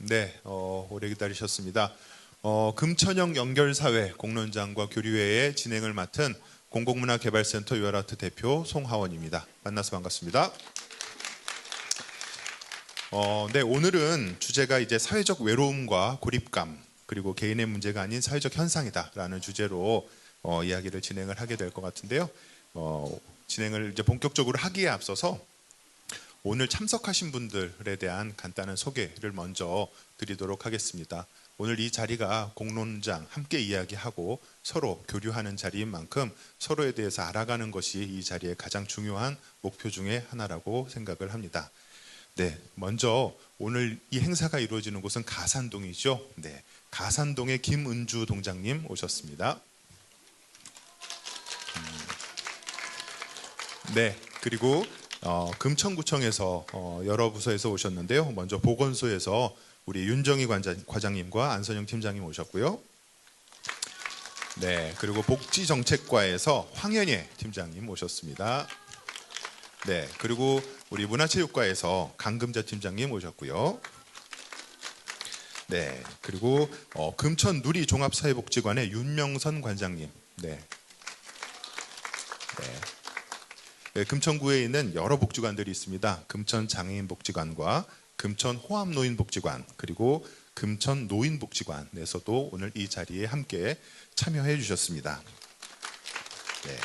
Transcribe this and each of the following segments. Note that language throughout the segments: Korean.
네, 오래 기다리셨습니다. 금천형 연결사회 공론장과 교류회의 진행을 맡은 공공문화개발센터 유아아트 대표 송하원입니다. 만나서 반갑습니다. 네, 오늘은 주제가 이제 사회적 외로움과 고립감 그리고 개인의 문제가 아닌 사회적 현상이다라는 주제로 이야기를 진행을 하게 될 것 같은데요. 진행을 이제 본격적으로 하기에 앞서서 오늘 참석하신 분들에 대한 간단한 소개를 먼저 드리도록 하겠습니다. 오늘 이 자리가 공론장 함께 이야기하고 서로 교류하는 자리인 만큼 서로에 대해서 알아가는 것이 이 자리의 가장 중요한 목표 중에 하나라고 생각을 합니다. 네, 먼저 오늘 이 행사가 이루어지는 곳은 가산동이죠. 네, 가산동의 김은주 동장님 오셨습니다. 네, 그리고 금천구청에서 여러 부서에서 오셨는데요. 먼저 보건소에서 우리 윤정희 과장님과 안선영 팀장님 오셨고요. 네, 그리고 복지정책과에서 황현예 팀장님 오셨습니다. 네, 그리고 우리 문화체육과에서 강금자 팀장님 오셨고요. 네, 그리고 금천 누리 종합사회복지관의 윤명선 관장님. 네. 네, 금천구에 있는 여러 복지관들이 있습니다. 금천 장애인복지관과 금천 호암노인복지관 그리고 금천 노인복지관에서도 오늘 이 자리에 함께 참여해 주셨습니다. 네.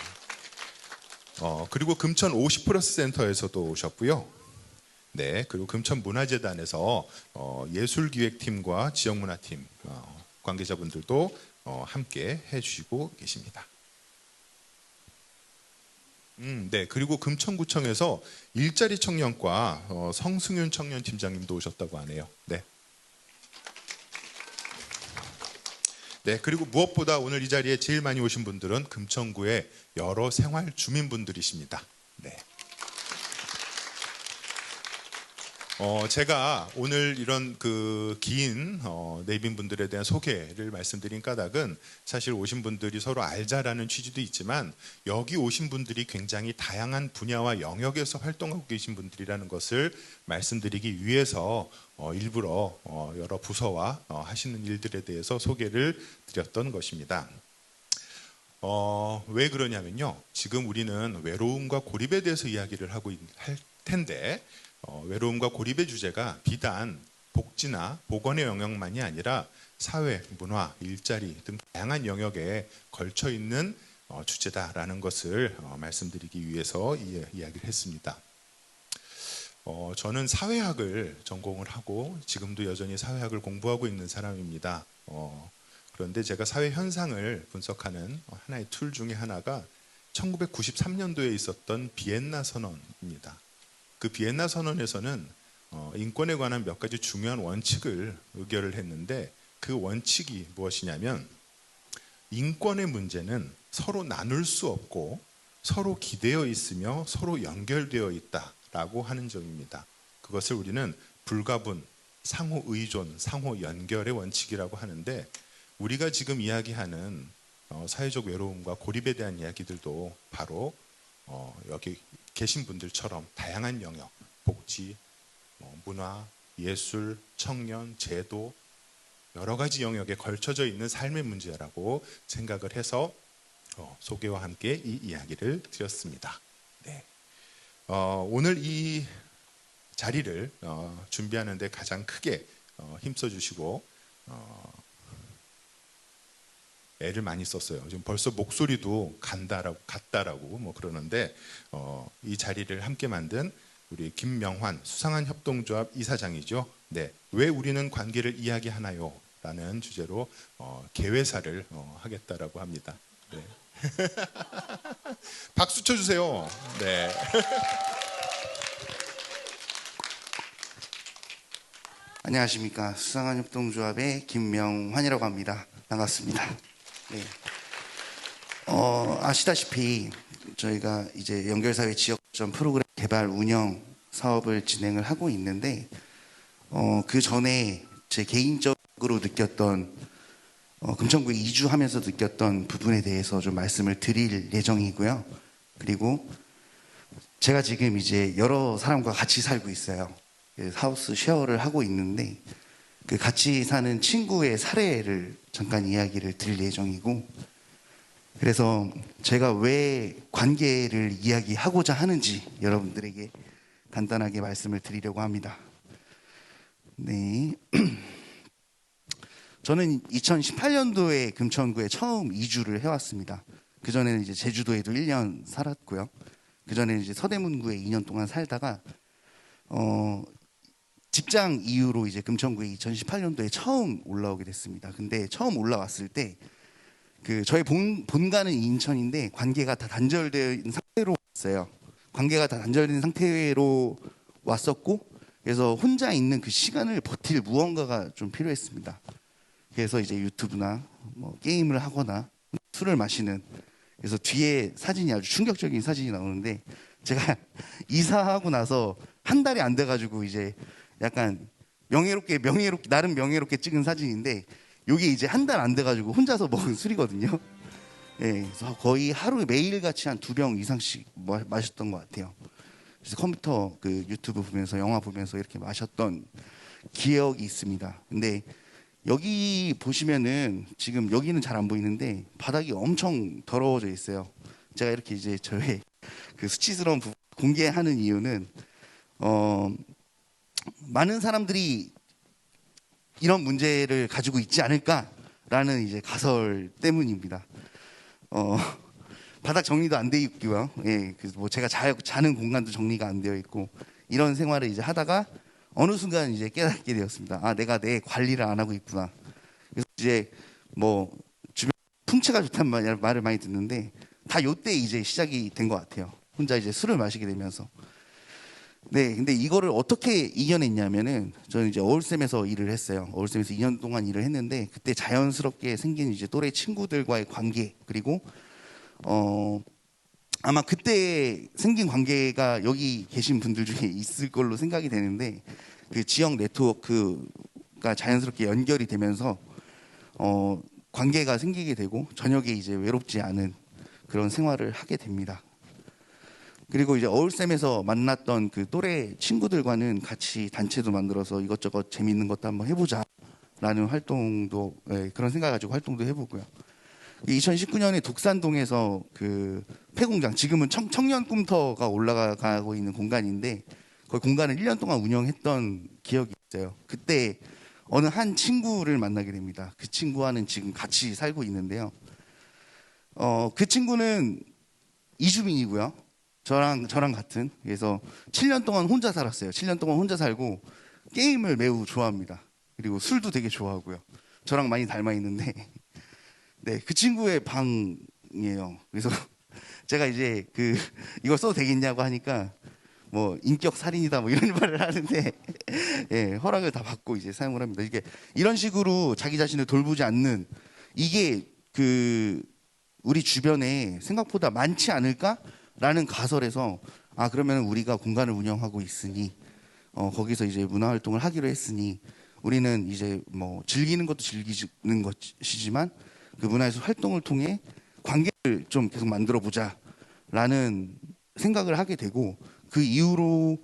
그리고 금천 50플러스 센터에서도 오셨고요. 네, 그리고 금천 문화재단에서 예술기획팀과 지역문화팀 관계자분들도 함께 해주시고 계십니다. 네, 그리고 금천구청에서 일자리 청년과 성승윤 청년 팀장님도 오셨다고 하네요. 네. 네, 그리고 무엇보다 오늘 이 자리에 제일 많이 오신 분들은 금천구의 여러 생활 주민분들이십니다. 네. 제가 오늘 이런 긴 내빈 분들에 대한 소개를 말씀드린 까닭은 사실 오신 분들이 서로 알자라는 취지도 있지만 여기 오신 분들이 굉장히 다양한 분야와 영역에서 활동하고 계신 분들이라는 것을 말씀드리기 위해서 일부러 여러 부서와 하시는 일들에 대해서 소개를 드렸던 것입니다. 왜 그러냐면요. 지금 우리는 외로움과 고립에 대해서 이야기를 할 텐데 외로움과 고립의 주제가 비단 복지나 보건의 영역만이 아니라 사회, 문화, 일자리 등 다양한 영역에 걸쳐 있는 주제다라는 것을 말씀드리기 위해서 이야기를 했습니다. 저는 사회학을 전공을 하고 지금도 여전히 사회학을 공부하고 있는 사람입니다. 그런데 제가 사회 현상을 분석하는 하나의 툴 중에 하나가 1993년도에 있었던 비엔나 선언입니다. 그 비엔나 선언에서는 인권에 관한 몇 가지 중요한 원칙을 의결을 했는데 그 원칙이 무엇이냐면 인권의 문제는 서로 나눌 수 없고 서로 기대어 있으며 서로 연결되어 있다라고 하는 점입니다. 그것을 우리는 불가분, 상호 의존, 상호 연결의 원칙이라고 하는데 우리가 지금 이야기하는 사회적 외로움과 고립에 대한 이야기들도 바로 여기 계신 분들처럼 다양한 영역, 복지, 문화, 예술, 청년, 제도 여러 가지 영역에 걸쳐져 있는 삶의 문제라고 생각을 해서 소개와 함께 이 이야기를 드렸습니다. 네. 오늘 이 자리를 준비하는 데 가장 크게 힘써 주시고 애를 많이 썼어요. 지금 벌써 목소리도 같다라고 뭐 그러는데 이 자리를 함께 만든 우리 김명환 수상한 협동조합 이사장이죠. 네, 왜 우리는 관계를 이야기하나요? 라는 주제로 개회사를 하겠다라고 합니다. 네. 박수 쳐주세요. 네. 안녕하십니까. 수상한 협동조합의 김명환이라고 합니다. 반갑습니다. 네. 아시다시피 저희가 이제 연결사회 지역점 프로그램 개발 운영 사업을 진행을 하고 있는데 그 전에 제 개인적으로 느꼈던 금천구에 이주하면서 느꼈던 부분에 대해서 좀 말씀을 드릴 예정이고요. 그리고 제가 지금 이제 여러 사람과 같이 살고 있어요. 하우스 쉐어를 하고 있는데 그 같이 사는 친구의 사례를 잠깐 이야기를 드릴 예정이고, 그래서 제가 왜 관계를 이야기하고자 하는지 여러분들에게 간단하게 말씀을 드리려고 합니다. 네. 저는 2018년도에 금천구에 처음 이주를 해왔습니다. 그전에는 이제 제주도에도 1년 살았고요. 그전에는 이제 서대문구에 2년 동안 살다가, 직장 이유로 이제 금천구에 2018년도에 처음 올라오게 됐습니다. 근데 처음 올라왔을 때, 저희 본가는 인천인데 관계가 다 단절된 상태로 왔어요. 관계가 다 단절된 상태로 왔었고, 그래서 혼자 있는 그 시간을 버틸 무언가가 좀 필요했습니다. 그래서 이제 유튜브나 뭐 게임을 하거나 술을 마시는, 그래서 뒤에 사진이 아주 충격적인 사진이 나오는데, 제가 이사하고 나서 한 달이 안 돼가지고 이제 약간 나름 명예롭게 찍은 사진인데, 이게 이제 한 달 안 돼가지고 혼자서 먹은 술이거든요. 예, 그래서 거의 하루에 매일같이 한 2병 이상씩 마셨던 것 같아요. 그래서 컴퓨터 유튜브 보면서 영화 보면서 이렇게 마셨던 기억이 있습니다. 근데 여기 보시면은 지금 여기는 잘 안 보이는데 바닥이 엄청 더러워져 있어요. 제가 이렇게 이제 저의 그 수치스러운 부분 공개하는 이유는 많은 사람들이 이런 문제를 가지고 있지 않을까라는 이제 가설 때문입니다. 바닥 정리도 안 돼 있고요. 예, 그래서 뭐 제가 자는 공간도 정리가 안 되어 있고, 이런 생활을 이제 하다가 어느 순간 이제 깨닫게 되었습니다. 아, 내가 내 관리를 안 하고 있구나. 그래서 이제 뭐 주변 풍채가 좋다는 말을 많이 듣는데, 다 요때 이제 시작이 된 것 같아요. 혼자 이제 술을 마시게 되면서. 네, 근데 이거를 어떻게 이겨냈냐면은, 저는 이제 어울쌤에서 일을 했어요. 어울쌤에서 2년 동안 일을 했는데, 그때 자연스럽게 생긴 이제 또래 친구들과의 관계, 그리고 아마 그때 생긴 관계가 여기 계신 분들 중에 있을 걸로 생각이 되는데, 그 지역 네트워크가 자연스럽게 연결이 되면서 관계가 생기게 되고, 저녁에 이제 외롭지 않은 그런 생활을 하게 됩니다. 그리고 이제 어울쌤에서 만났던 그 또래 친구들과는 같이 단체도 만들어서 이것저것 재밌는 것도 한번 해보자라는 활동도, 그런 생각 가지고 활동도 해보고요. 2019년에 독산동에서 그 폐공장, 지금은 청년 꿈터가 올라가고 있는 공간인데, 그 공간을 1년 동안 운영했던 기억이 있어요. 그때 어느 한 친구를 만나게 됩니다. 그 친구와는 지금 같이 살고 있는데요. 그 친구는 이주민이고요. 저랑 같은. 그래서 7년 동안 혼자 살았어요. 7년 동안 혼자 살고 게임을 매우 좋아합니다. 그리고 술도 되게 좋아하고요. 저랑 많이 닮아 있는데, 네, 그 친구의 방이에요. 그래서 제가 이제 이거 써도 되겠냐고 하니까 뭐 인격 살인이다 뭐 이런 말을 하는데, 예, 허락을 다 받고 이제 사용을 합니다. 이게 이런 식으로 자기 자신을 돌보지 않는, 이게 우리 주변에 생각보다 많지 않을까라는 가설에서, 아, 그러면 우리가 공간을 운영하고 있으니, 거기서 이제 문화 활동을 하기로 했으니, 우리는 이제 뭐 즐기는 것도 즐기는 것이지만 그 문화에서 활동을 통해 관계를 좀 계속 만들어 보자라는 생각을 하게 되고, 그 이후로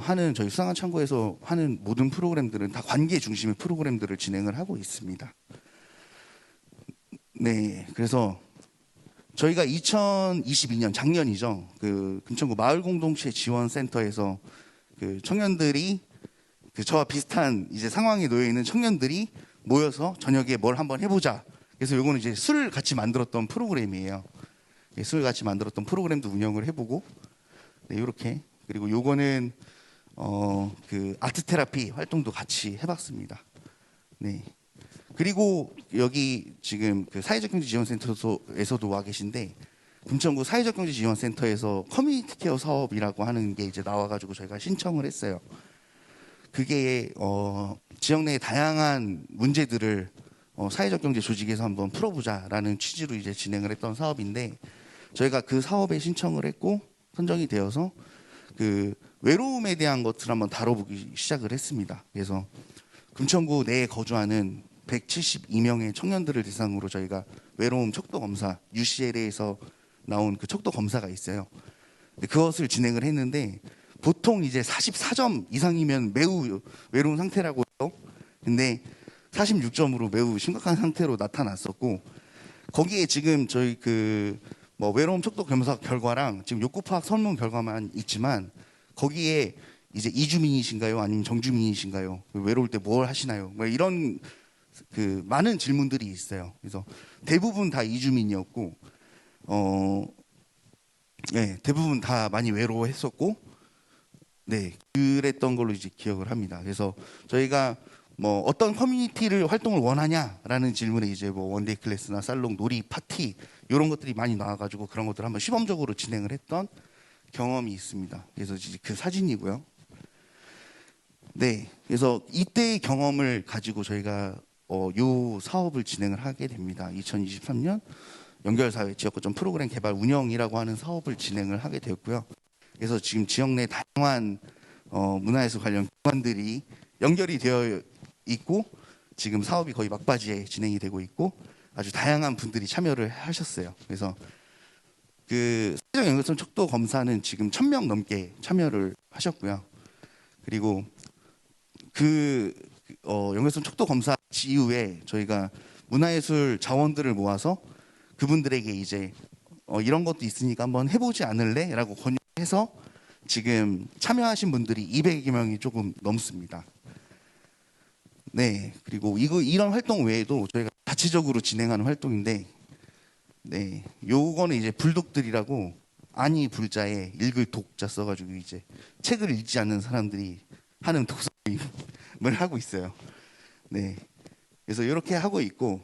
하는 저희 수상한 창고에서 하는 모든 프로그램들은 다 관계 중심의 프로그램들을 진행을 하고 있습니다. 네, 그래서 저희가 2022년 작년이죠. 그 금천구 마을공동체 지원센터에서 그 청년들이, 저와 비슷한 이제 상황에 놓여 있는 청년들이 모여서 저녁에 뭘 한번 해보자. 그래서 요거는 이제 술을 같이 만들었던 프로그램이에요. 술을 같이 만들었던 프로그램도 운영을 해보고, 네, 이렇게. 그리고 요거는 그 아트 테라피 활동도 같이 해봤습니다. 네. 그리고 여기 지금 그 사회적경제지원센터에서도 와 계신데, 금천구 사회적경제지원센터에서 커뮤니티 케어 사업이라고 하는 게 이제 나와가지고 저희가 신청을 했어요. 그게 지역 내의 다양한 문제들을 사회적 경제 조직에서 한번 풀어보자라는 취지로 이제 진행을 했던 사업인데, 저희가 그 사업에 신청을 했고 선정이 되어서 그 외로움에 대한 것들을 한번 다뤄보기 시작을 했습니다. 그래서 금천구 내에 거주하는 172명의 청년들을 대상으로 저희가 외로움 척도 검사, UCLA에서 나온 그 척도 검사가 있어요. 그것을 진행을 했는데, 보통 이제 44점 이상이면 매우 외로운 상태라고 해요. 근데 46점으로 매우 심각한 상태로 나타났었고, 거기에 지금 저희 뭐 외로움 척도 검사 결과랑 지금 욕구 파악 설문 결과만 있지만, 거기에 이제 이주민이신가요? 아니면 정주민이신가요? 외로울 때 뭘 하시나요? 뭐 이런 많은 질문들이 있어요. 그래서 대부분 다 이주민이었고, 네, 대부분 다 많이 외로워했었고, 네, 그랬던 걸로 이제 기억을 합니다. 그래서 저희가 뭐 어떤 커뮤니티를 활동을 원하냐라는 질문에 이제 뭐 원데이 클래스나 살롱, 놀이, 파티 이런 것들이 많이 나와가지고 그런 것들을 한번 시범적으로 진행을 했던 경험이 있습니다. 그래서 이제 그 사진이고요. 네, 그래서 이때의 경험을 가지고 저희가 요 사업을 진행을 하게 됩니다. 2023년 연결사회 지역거점 프로그램 개발 운영이라고 하는 사업을 진행을 하게 되었고요. 그래서 지금 지역 내 다양한 문화예술 관련 기관들이 연결이 되어 있고, 지금 사업이 거의 막바지에 진행이 되고 있고, 아주 다양한 분들이 참여를 하셨어요. 그래서 사회적 연결성 척도 검사는 지금 1,000명 넘게 참여를 하셨고요. 그리고 연결성 척도 검사 이후에 저희가 문화예술 자원들을 모아서 그분들에게 이제 이런 것도 있으니까 한번 해보지 않을래? 라고 권유해서 지금 참여하신 분들이 200여 명이 조금 넘습니다. 네, 그리고 이런 활동 외에도 저희가 자체적으로 진행하는 활동인데, 네, 요거는 이제 불독들이라고 아니 불자에 읽을 독자 써가지고 이제 책을 읽지 않는 사람들이 하는 독서 모임을 하고 있어요. 네, 그래서 이렇게 하고 있고,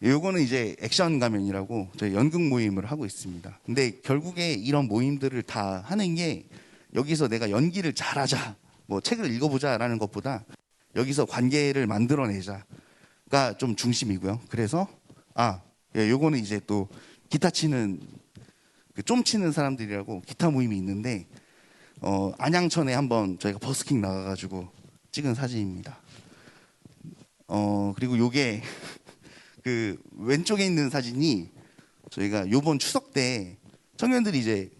요거는 이제 액션 가면이라고 저희 연극 모임을 하고 있습니다. 근데 결국에 이런 모임들을 다 하는 게 여기서 내가 연기를 잘하자, 뭐 책을 읽어보자라는 것보다 여기서 관계를 만들어내자가 좀 중심이고요. 그래서 요거는 이제 또 기타 치는 좀 치는 사람들이라고 기타 모임이 있는데, 안양천에 한번 저희가 버스킹 나가가지고 찍은 사진입니다. 그리고 요게 왼쪽에 있는 사진이 저희가 요번 추석 때 청년들이 이제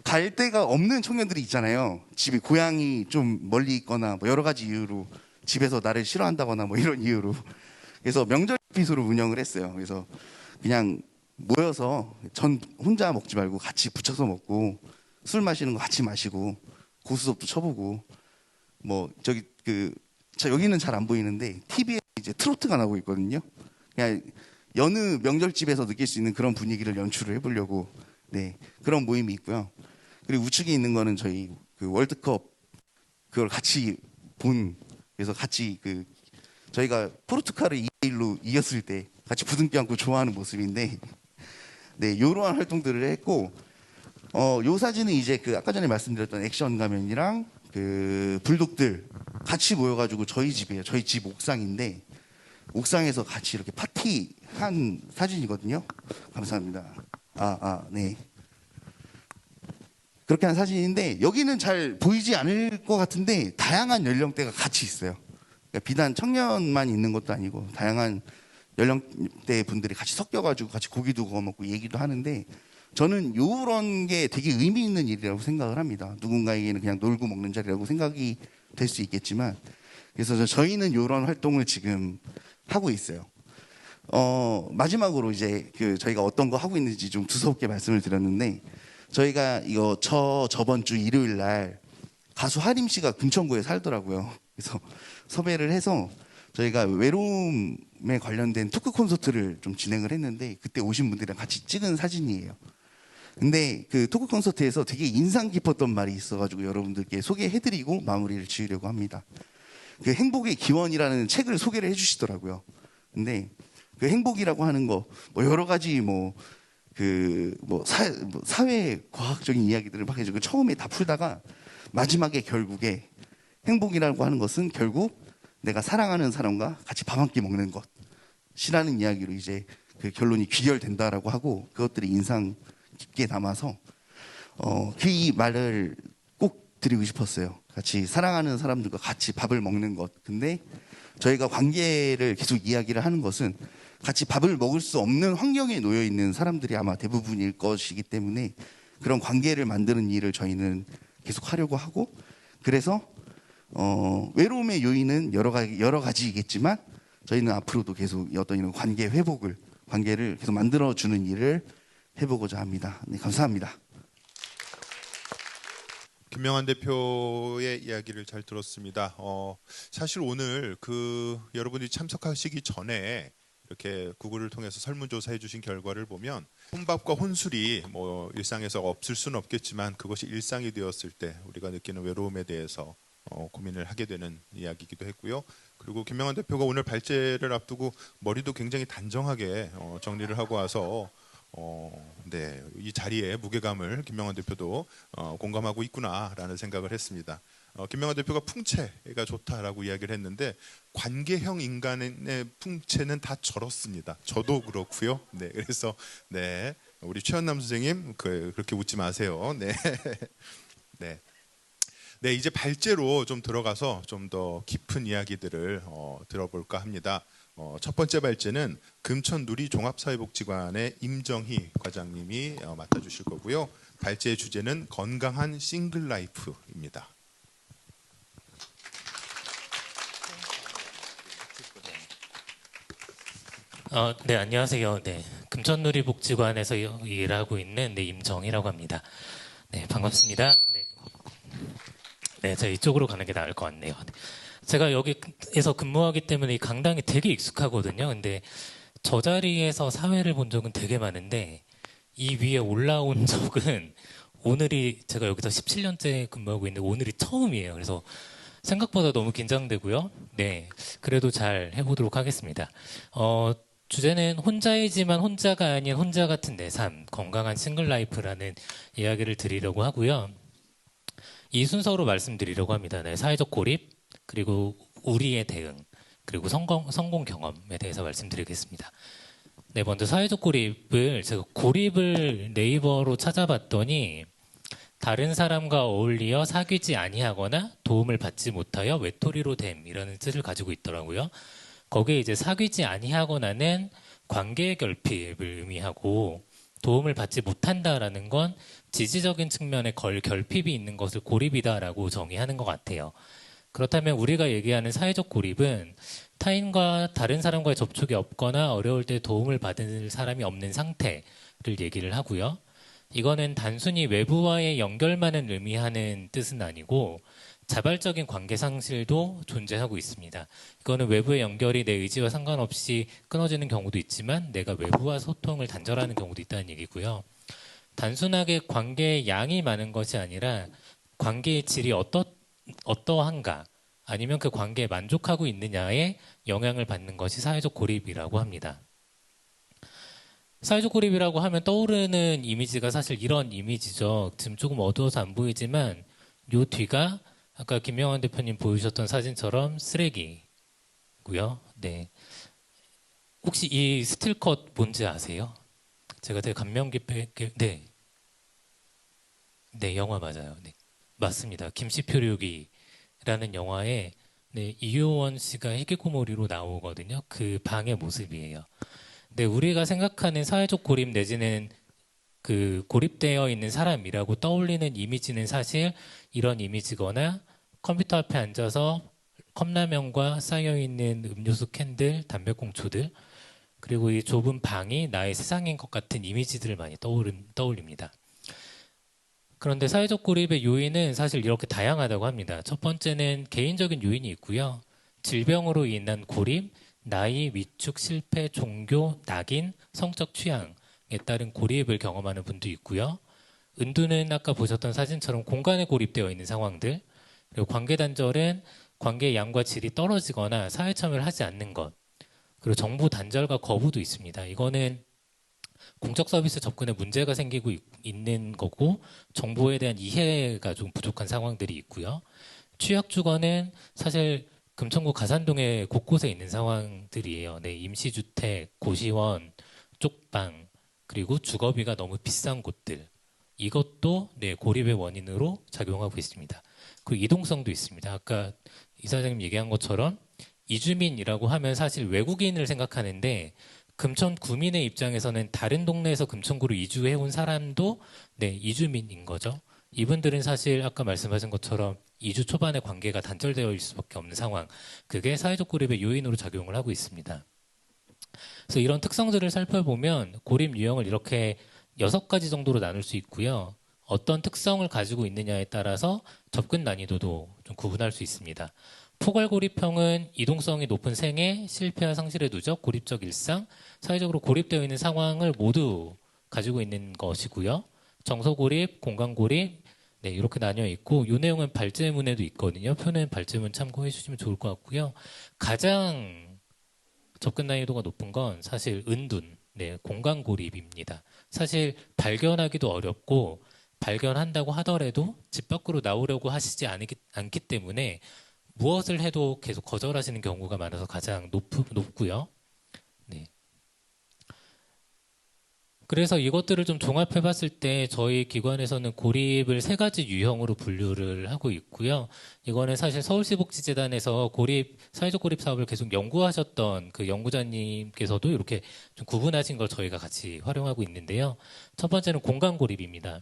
갈 데가 없는 청년들이 있잖아요. 집이 고향이 좀 멀리 있거나 뭐 여러 가지 이유로 집에서 나를 싫어한다거나 뭐 이런 이유로. 그래서 명절 빚으로 운영을 했어요. 그래서 그냥 모여서 전 혼자 먹지 말고 같이 붙여서 먹고, 술 마시는 거 같이 마시고, 고스톱도 쳐보고, 뭐 여기는 잘 안 보이는데 TV에 이제 트로트가 나오고 있거든요. 그냥 여느 명절집에서 느낄 수 있는 그런 분위기를 연출을 해보려고, 네, 그런 모임이 있고요. 그리고 우측에 있는 거는 저희 월드컵 그걸 같이 그래서 같이 저희가 포르투갈을 2대1로 이겼을 때 같이 부둥켜 안고 좋아하는 모습인데, 네, 이러한 활동들을 했고, 요 사진은 이제 아까 전에 말씀드렸던 액션 가면이랑 불독들 같이 모여가지고 저희 집이에요. 저희 집 옥상인데, 옥상에서 같이 이렇게 파티한 사진이거든요. 감사합니다. 네. 그렇게 한 사진인데, 여기는 잘 보이지 않을 것 같은데 다양한 연령대가 같이 있어요. 그러니까 비단 청년만 있는 것도 아니고 다양한 연령대 분들이 같이 섞여가지고 같이 고기도 구워 먹고 얘기도 하는데, 저는 이런 게 되게 의미 있는 일이라고 생각을 합니다. 누군가에게는 그냥 놀고 먹는 자리라고 생각이 될 수 있겠지만, 그래서 저희는 이런 활동을 지금 하고 있어요. 마지막으로 이제 저희가 어떤 거 하고 있는지 좀 두서없게 말씀을 드렸는데, 저희가 저번 주 일요일 날 가수 하림 씨가 금천구에 살더라고요. 그래서 섭외를 해서 저희가 외로움에 관련된 토크 콘서트를 좀 진행을 했는데, 그때 오신 분들이랑 같이 찍은 사진이에요. 근데 토크 콘서트에서 되게 인상 깊었던 말이 있어가지고 여러분들께 소개해드리고 마무리를 지으려고 합니다. 행복의 기원이라는 책을 소개를 해주시더라고요. 근데 행복이라고 하는 거 뭐 여러 가지 사회 과학적인 이야기들을 막 해주고 처음에 다 풀다가 마지막에 결국에 행복이라고 하는 것은 결국 내가 사랑하는 사람과 같이 밥 한 끼 먹는 것이라는 이야기로 이제 결론이 귀결된다라고 하고, 그것들이 인상 깊게 담아서 이 말을 꼭 드리고 싶었어요. 같이 사랑하는 사람들과 같이 밥을 먹는 것. 근데 저희가 관계를 계속 이야기를 하는 것은 같이 밥을 먹을 수 없는 환경에 놓여 있는 사람들이 아마 대부분일 것이기 때문에, 그런 관계를 만드는 일을 저희는 계속 하려고 하고, 그래서 외로움의 요인은 여러 가지이겠지만 저희는 앞으로도 계속 어떤 이런 관계를 계속 만들어주는 일을 해보고자 합니다. 네, 감사합니다. 김명환 대표의 이야기를 잘 들었습니다. 사실 오늘 여러분들이 참석하시기 전에 이렇게 구글을 통해서 설문조사해 주신 결과를 보면 혼밥과 혼술이 뭐 일상에서 없을 수는 없겠지만 그것이 일상이 되었을 때 우리가 느끼는 외로움에 대해서 고민을 하게 되는 이야기이기도 했고요. 그리고 김명환 대표가 오늘 발제를 앞두고 머리도 굉장히 단정하게 정리를 하고 와서 네, 이 자리에 무게감을 김명환 대표도 공감하고 있구나라는 생각을 했습니다. 김명환 대표가 풍채가 좋다라고 이야기를 했는데 관계형 인간의 풍채는 다 저렇습니다. 저도 그렇고요. 네, 그래서 네, 우리 최현남 선생님 그렇게 웃지 마세요. 네, 네. 네, 이제 발제로 좀 들어가서 좀 더 깊은 이야기들을 들어볼까 합니다. 첫 번째 발제는 금천누리종합사회복지관의 임정희 과장님이 맡아주실 거고요. 발제의 주제는 건강한 싱글 라이프입니다. 네, 안녕하세요. 네, 금천누리복지관에서 일하고 있는 임정희라고 합니다. 네, 반갑습니다. 네, 제가 이쪽으로 가는 게 나을 것 같네요. 제가 여기에서 근무하기 때문에 이 강당이 되게 익숙하거든요. 근데 저 자리에서 사회를 본 적은 되게 많은데 이 위에 올라온 적은 제가 여기서 17년째 근무하고 있는데 오늘이 처음이에요. 그래서 생각보다 너무 긴장되고요. 네, 그래도 잘 해보도록 하겠습니다. 주제는 혼자이지만 혼자가 아닌 혼자 같은 내 삶, 건강한 싱글 라이프라는 이야기를 드리려고 하고요. 이 순서로 말씀드리려고 합니다. 네, 사회적 고립, 그리고 우리의 대응, 그리고 성공 경험에 대해서 말씀드리겠습니다. 네, 먼저 사회적 제가 고립을 네이버로 찾아봤더니 다른 사람과 어울리어 사귀지 아니하거나 도움을 받지 못하여 외톨이로 됨이라는 뜻을 가지고 있더라고요. 거기에 이제 사귀지 아니하거나는 관계 결핍을 의미하고 도움을 받지 못한다라는 건 지지적인 측면에 결핍이 있는 것을 고립이다라고 정의하는 것 같아요. 그렇다면 우리가 얘기하는 사회적 고립은 다른 사람과의 접촉이 없거나 어려울 때 도움을 받을 사람이 없는 상태를 얘기를 하고요. 이거는 단순히 외부와의 연결만을 의미하는 뜻은 아니고 자발적인 관계 상실도 존재하고 있습니다. 이거는 외부의 연결이 내 의지와 상관없이 끊어지는 경우도 있지만 내가 외부와 소통을 단절하는 경우도 있다는 얘기고요. 단순하게 관계의 양이 많은 것이 아니라 관계의 질이 어떠한가 아니면 그 관계에 만족하고 있느냐에 영향을 받는 것이 사회적 고립이라고 합니다. 사회적 고립이라고 하면 떠오르는 이미지가 사실 이런 이미지죠. 지금 조금 어두워서 안 보이지만 요 뒤가 아까 김명환 대표님 보여주셨던 사진처럼 쓰레기고요. 네. 혹시 이 스틸컷 뭔지 아세요? 제가 되게 감명 깊게 네, 영화 맞아요. 네, 맞습니다. 김씨표류기라는 영화에 네, 이효원 씨가 히키코모리로 나오거든요. 그 방의 모습이에요. 네, 우리가 생각하는 사회적 고립 내지는 그 고립되어 있는 사람이라고 떠올리는 이미지는 사실 이런 이미지거나 컴퓨터 앞에 앉아서 컵라면과 쌓여있는 음료수 캔들, 담배꽁초들 그리고 이 좁은 방이 나의 세상인 것 같은 이미지들을 많이 떠올립니다. 그런데 사회적 고립의 요인은 사실 이렇게 다양하다고 합니다. 첫 번째는 개인적인 요인이 있고요. 질병으로 인한 고립, 나이, 위축, 실패, 종교, 낙인, 성적 취향에 따른 고립을 경험하는 분도 있고요. 은두는 아까 보셨던 사진처럼 공간에 고립되어 있는 상황들, 그리고 관계 단절은 관계의 양과 질이 떨어지거나 사회 참여를 하지 않는 것, 그리고 정보 단절과 거부도 있습니다. 이거는 공적 서비스 접근에 문제가 생기고 있는 거고 정보에 대한 이해가 좀 부족한 상황들이 있고요. 취약 주거는 사실 금천구 가산동에 곳곳에 있는 상황들이에요. 네, 임시주택, 고시원, 쪽방, 그리고 주거비가 너무 비싼 곳들. 이것도 네, 고립의 원인으로 작용하고 있습니다. 그리고 이동성도 있습니다. 아까 이사장님 얘기한 것처럼 이주민이라고 하면 사실 외국인을 생각하는데 금천 구민의 입장에서는 다른 동네에서 금천구로 이주해온 사람도 네, 이주민인 거죠. 이분들은 사실 아까 말씀하신 것처럼 2주 초반에 관계가 단절되어 있을 수밖에 없는 상황. 그게 사회적 고립의 요인으로 작용을 하고 있습니다. 그래서 이런 특성들을 살펴보면 고립 유형을 이렇게 6가지 정도로 나눌 수 있고요. 어떤 특성을 가지고 있느냐에 따라서 접근 난이도도 좀 구분할 수 있습니다. 포괄고립형은 이동성이 높은 생애, 실패와 상실의 누적, 고립적 일상, 사회적으로 고립되어 있는 상황을 모두 가지고 있는 것이고요. 정서고립, 공간고립, 네, 이렇게 나뉘어 있고, 이 내용은 발제문에도 있거든요. 표는 발제문 참고해 주시면 좋을 것 같고요. 가장 접근 난이도가 높은 건 사실 은둔, 네, 공간고립입니다. 사실 발견하기도 어렵고, 발견한다고 하더라도 집 밖으로 나오려고 하시지 않기 때문에 무엇을 해도 계속 거절하시는 경우가 많아서 가장 높고요. 네. 그래서 이것들을 좀 종합해 봤을 때 저희 기관에서는 고립을 3가지 유형으로 분류를 하고 있고요. 이거는 사실 서울시복지재단에서 사회적 고립 사업을 계속 연구하셨던 그 연구자님께서도 이렇게 좀 구분하신 걸 저희가 같이 활용하고 있는데요. 첫 번째는 공간 고립입니다.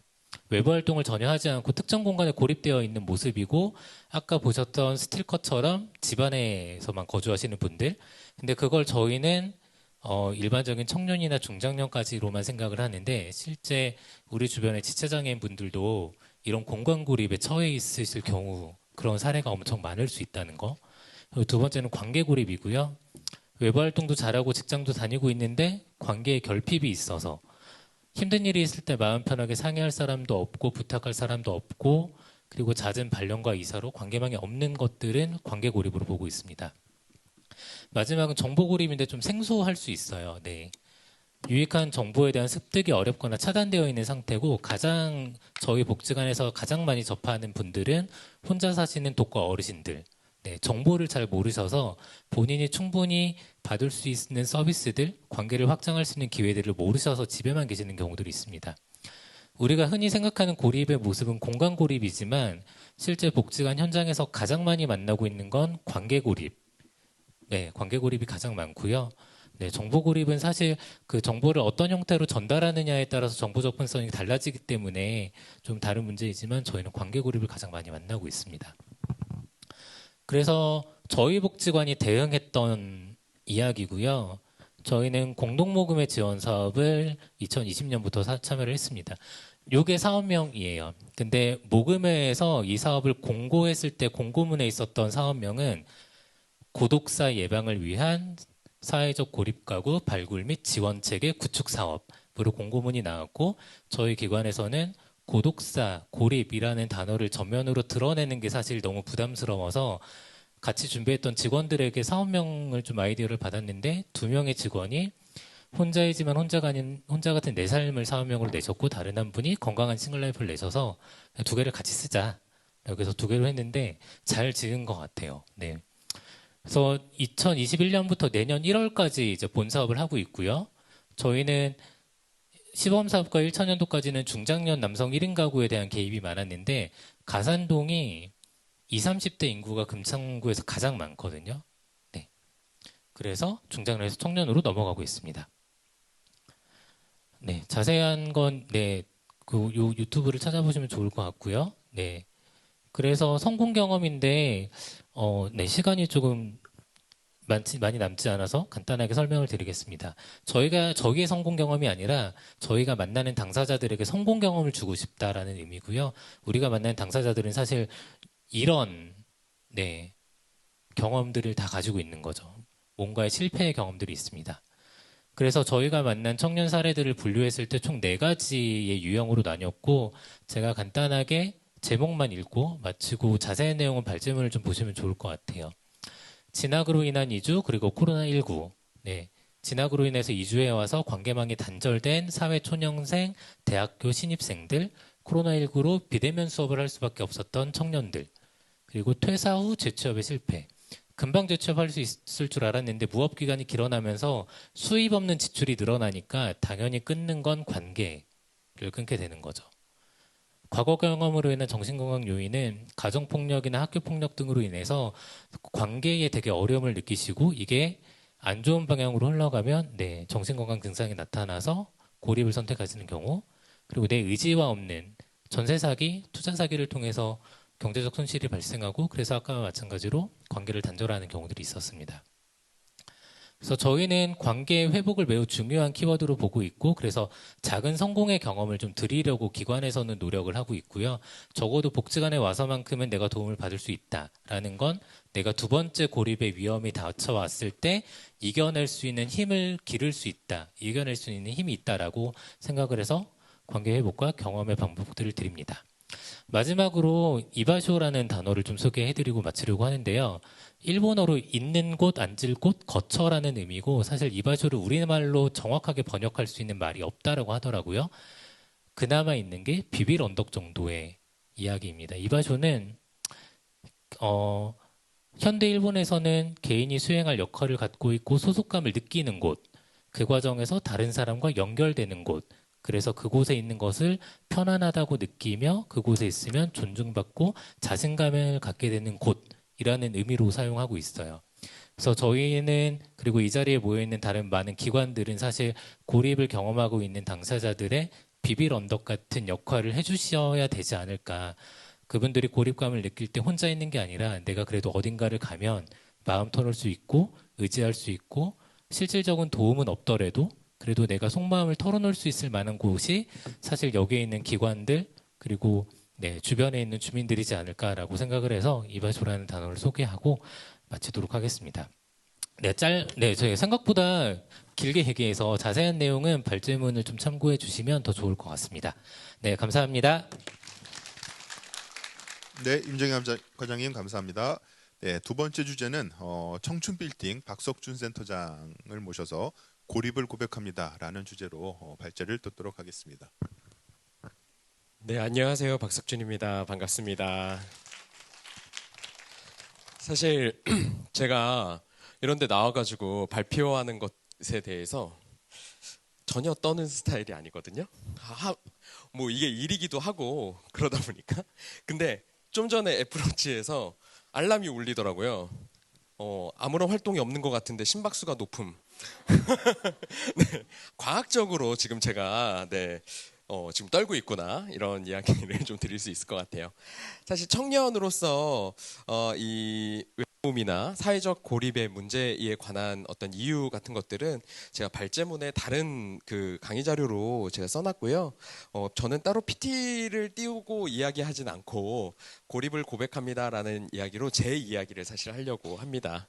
외부 활동을 전혀 하지 않고 특정 공간에 고립되어 있는 모습이고, 아까 보셨던 스틸컷처럼 집안에서만 거주하시는 분들. 근데 그걸 저희는 일반적인 청년이나 중장년까지로만 생각을 하는데, 실제 우리 주변의 지체장애인 분들도 이런 공간 고립에 처해 있으실 경우 그런 사례가 엄청 많을 수 있다는 거. 그리고 두 번째는 관계 고립이고요. 외부 활동도 잘하고 직장도 다니고 있는데 관계에 결핍이 있어서 힘든 일이 있을 때 마음 편하게 상의할 사람도 없고 부탁할 사람도 없고, 그리고 잦은 발령과 이사로 관계망이 없는 것들은 관계 고립으로 보고 있습니다. 마지막은 정보 고립인데 좀 생소할 수 있어요. 네. 유익한 정보에 대한 습득이 어렵거나 차단되어 있는 상태고, 가장 저희 복지관에서 가장 많이 접하는 분들은 혼자 사시는 독거 어르신들. 네, 정보를 잘 모르셔서 본인이 충분히 받을 수 있는 서비스들, 관계를 확장할 수 있는 기회들을 모르셔서 집에만 계시는 경우들이 있습니다. 우리가 흔히 생각하는 고립의 모습은 공간 고립이지만 실제 복지관 현장에서 가장 많이 만나고 있는 건 관계 고립. 네, 관계 고립이 가장 많고요. 네, 정보 고립은 사실 그 정보를 어떤 형태로 전달하느냐에 따라서 정보 접근성이 달라지기 때문에 좀 다른 문제이지만 저희는 관계 고립을 가장 많이 만나고 있습니다. 그래서 저희 복지관이 대응했던 이야기고요. 저희는 공동모금의 지원 사업을 2020년부터 참여를 했습니다. 요게 사업명이에요. 근데 모금회에서 이 사업을 공고했을 때 공고문에 있었던 사업명은 고독사 예방을 위한 사회적 고립 가구 발굴 및 지원 체계 구축 사업으로 공고문이 나왔고, 저희 기관에서는 고독사, 고립이라는 단어를 전면으로 드러내는 게 사실 너무 부담스러워서 같이 준비했던 직원들에게 사업명을 좀 아이디어를 받았는데, 2명의 직원이 혼자이지만 혼자 같은 내 삶을 사업명으로 내셨고, 다른 한 분이 건강한 싱글라이프를 내셔서 2개를 같이 쓰자. 그래서 2개로 했는데 잘 지은 것 같아요. 네. 그래서 2021년부터 내년 1월까지 이제 본 사업을 하고 있고요. 저희는 시범 사업과 1차년도까지는 중장년 남성 1인 가구에 대한 개입이 많았는데, 가산동이 20, 30대 인구가 금창구에서 가장 많거든요. 네. 그래서 중장년에서 청년으로 넘어가고 있습니다. 네, 자세한 건 네, 요 유튜브를 찾아보시면 좋을 것 같고요. 네. 그래서 성공 경험인데 네, 시간이 조금 많이 남지 않아서 간단하게 설명을 드리겠습니다. 저희의 성공 경험이 아니라 저희가 만나는 당사자들에게 성공 경험을 주고 싶다라는 의미고요. 우리가 만나는 당사자들은 사실 이런 네, 경험들을 다 가지고 있는 거죠. 뭔가의 실패의 경험들이 있습니다. 그래서 저희가 만난 청년 사례들을 분류했을 때 총 4가지의 유형으로 나뉘었고, 제가 간단하게 제목만 읽고 마치고 자세한 내용은 발제문을 좀 보시면 좋을 것 같아요. 진학으로 인한 이주, 그리고 코로나19. 네. 진학으로 인해서 이주해 와서 관계망이 단절된 사회초년생, 대학교 신입생들, 코로나19로 비대면 수업을 할 수밖에 없었던 청년들, 그리고 퇴사 후 재취업의 실패. 금방 재취업할 수 있을 줄 알았는데 무업기간이 길어나면서 수입 없는 지출이 늘어나니까 당연히 끊는 건 관계를 끊게 되는 거죠. 과거 경험으로 인한 정신건강 요인은 가정폭력이나 학교폭력 등으로 인해서 관계에 되게 어려움을 느끼시고, 이게 안 좋은 방향으로 흘러가면 네, 정신건강 증상이 나타나서 고립을 선택하시는 경우, 그리고 내 의지와 없는 전세 사기, 투자 사기를 통해서 경제적 손실이 발생하고 그래서 아까와 마찬가지로 관계를 단절하는 경우들이 있었습니다. 그래서 저희는 관계 회복을 매우 중요한 키워드로 보고 있고 그래서 작은 성공의 경험을 좀 드리려고 기관에서는 노력을 하고 있고요. 적어도 복지관에 와서만큼은 내가 도움을 받을 수 있다라는 건 내가 두 번째 고립의 위험이 닥쳐왔을 때 이겨낼 수 있는 힘을 기를 수 있다. 이겨낼 수 있는 힘이 있다라고 생각을 해서 관계 회복과 경험의 방법들을 드립니다. 마지막으로 이바쇼라는 단어를 좀 소개해드리고 마치려고 하는데요. 일본어로 있는 곳, 앉을 곳, 거처라는 의미고 사실 이바쇼를 우리말로 정확하게 번역할 수 있는 말이 없다라고 하더라고요. 그나마 있는 게 비빌 언덕 정도의 이야기입니다. 이바쇼는 현대 일본에서는 개인이 수행할 역할을 갖고 있고 소속감을 느끼는 곳, 그 과정에서 다른 사람과 연결되는 곳, 그래서 그곳에 있는 것을 편안하다고 느끼며 그곳에 있으면 존중받고 자신감을 갖게 되는 곳이라는 의미로 사용하고 있어요. 그래서 저희는 그리고 이 자리에 모여있는 다른 많은 기관들은 사실 고립을 경험하고 있는 당사자들의 비빌 언덕 같은 역할을 해주셔야 되지 않을까. 그분들이 고립감을 느낄 때 혼자 있는 게 아니라 내가 그래도 어딘가를 가면 마음 터놓을 수 있고 의지할 수 있고 실질적인 도움은 없더라도 그래도 내가 속마음을 털어놓을 수 있을 만한 곳이 사실 여기에 있는 기관들 그리고 주변에 있는 주민들이지 않을까라고 생각을 해서 이바쇼라는 단어를 소개하고 마치도록 하겠습니다. 저희 생각보다 길게 얘기해서 자세한 내용은 발제문을 좀 참고해 주시면 더 좋을 것 같습니다. 네, 감사합니다. 네, 임정희 과장님 감사합니다. 네, 두 번째 주제는 청춘빌딩 박석준 센터장을 모셔서 고립을 고백합니다라는 주제로 발제를 듣도록 하겠습니다. 네, 안녕하세요. 박석준입니다. 반갑습니다. 사실 제가 이런 데 나와가지고 발표하는 것에 대해서 전혀 떠는 스타일이 아니거든요. 뭐 이게 일이기도 하고 그러다 보니까. 근데 좀 전에 애플워치에서 알람이 울리더라고요. 아무런 활동이 없는 것 같은데 심박수가 높음. 네, 과학적으로 지금 제가 지금 떨고 있구나 이런 이야기를 좀 드릴 수 있을 것 같아요. 사실 청년으로서 이 외로움이나 사회적 고립의 문제에 관한 어떤 이유 같은 것들은 제가 발제문에 다른 그 강의 자료로 제가 써놨고요. 저는 따로 PT를 띄우고 이야기하진 않고 고립을 고백합니다라는 이야기로 제 이야기를 사실 하려고 합니다.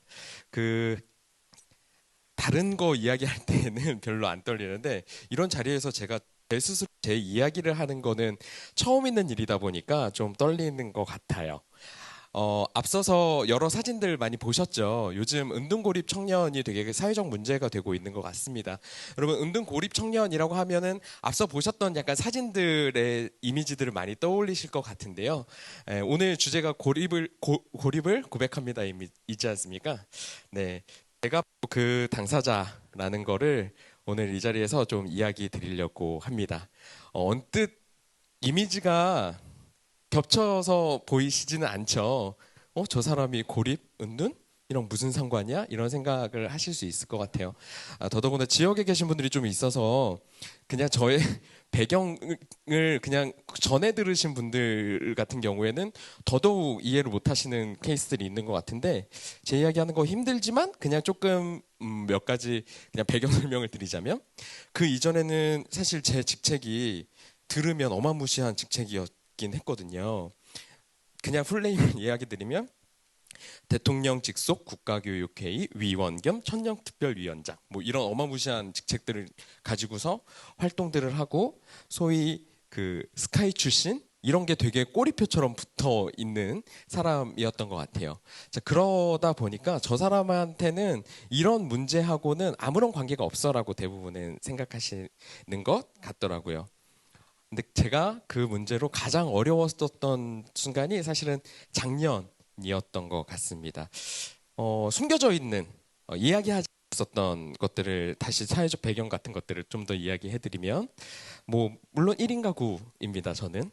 다른 거 이야기할 때는 별로 안 떨리는데 이런 자리에서 제가 제 스스로 제 이야기를 하는 거는 처음 있는 일이다 보니까 좀 떨리는 것 같아요. 앞서서 여러 사진들 많이 보셨죠? 요즘 은둔고립 청년이 되게 사회적 문제가 되고 있는 것 같습니다. 여러분, 은둔고립 청년이라고 하면은 앞서 보셨던 약간 사진들의 이미지들을 많이 떠올리실 것 같은데요. 오늘 주제가 고립을 고백합니다. 있지 않습니까? 네. 제가 그 당사자라는 거를 오늘 이 자리에서 좀 이야기 드리려고 합니다. 언뜻 이미지가 겹쳐서 보이시지는 않죠. 저 사람이 고립, 은둔? 이랑 무슨 상관이야? 이런 생각을 하실 수 있을 것 같아요. 더더군다나 지역에 계신 분들이 좀 있어서 그냥 저의 배경을 그냥 전해 들으신 분들 같은 경우에는 더더욱 이해를 못 하시는 케이스들이 있는 것 같은데 제 이야기하는 거 힘들지만 그냥 조금 몇 가지 그냥 배경 설명을 드리자면 그 이전에는 사실 제 직책이 들으면 어마무시한 직책이었긴 했거든요. 그냥 풀네임을 이야기 드리면 대통령 직속 국가교육회의 위원 겸 천년특별위원장 뭐 이런 어마무시한 직책들을 가지고서 활동들을 하고 소위 그 스카이 출신 이런 게 되게 꼬리표처럼 붙어 있는 사람이었던 것 같아요. 자, 그러다 보니까 저 사람한테는 이런 문제하고는 아무런 관계가 없어라고 대부분은 생각하시는 것 같더라고요. 근데 제가 그 문제로 가장 어려웠었던 순간이 사실은 작년이었던 것 같습니다. 숨겨져 있는 이야기하지 않았었던 것들을 다시 사회적 배경 같은 것들을 좀 더 이야기해드리면 뭐 물론 1인 가구입니다. 저는.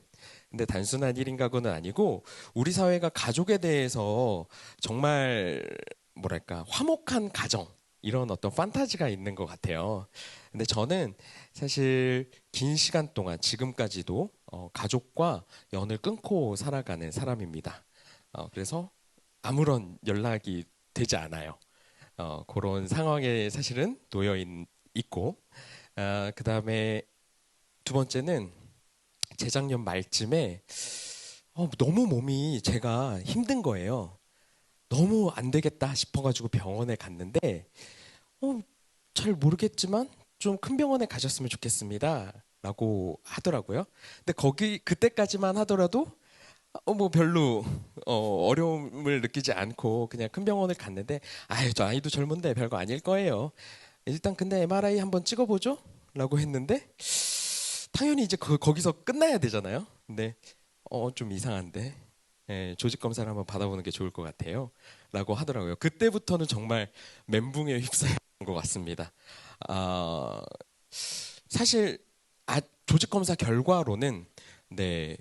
근데 단순한 1인 가구는 아니고 우리 사회가 가족에 대해서 정말 뭐랄까 화목한 가정 이런 어떤 판타지가 있는 것 같아요. 근데 저는 사실 긴 시간 동안 지금까지도 가족과 연을 끊고 살아가는 사람입니다. 그래서 아무런 연락이 되지 않아요. 그런 상황에 사실은 있고, 그 다음에 두 번째는 재작년 말쯤에 너무 몸이 제가 힘든 거예요. 너무 안 되겠다 싶어가지고 병원에 갔는데 잘 모르겠지만 좀 큰 병원에 가셨으면 좋겠습니다 라고 하더라고요. 근데 그때까지만 하더라도 뭐 별로 어려움을 느끼지 않고 그냥 큰 병원을 갔는데 저 아이도 젊은데 별거 아닐 거예요. 일단 근데 MRI 한번 찍어보죠 라고 했는데 당연히 이제 거기서 끝나야 되잖아요. 근데 좀 이상한데 조직 검사를 한번 받아보는 게 좋을 것 같아요 라고 하더라고요. 그때부터는 정말 멘붕에 휩싸였던 것 같습니다. 사실 조직 검사 결과로는 네,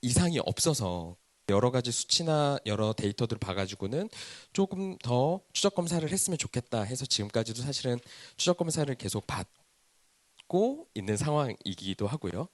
이상이 없어서 여러 가지 수치나 여러 데이터들을 봐가지고는 조금 더 추적 검사를 했으면 좋겠다 해서 지금까지도 사실은 추적 검사를 계속 받고 있는 상황이기도 하고요.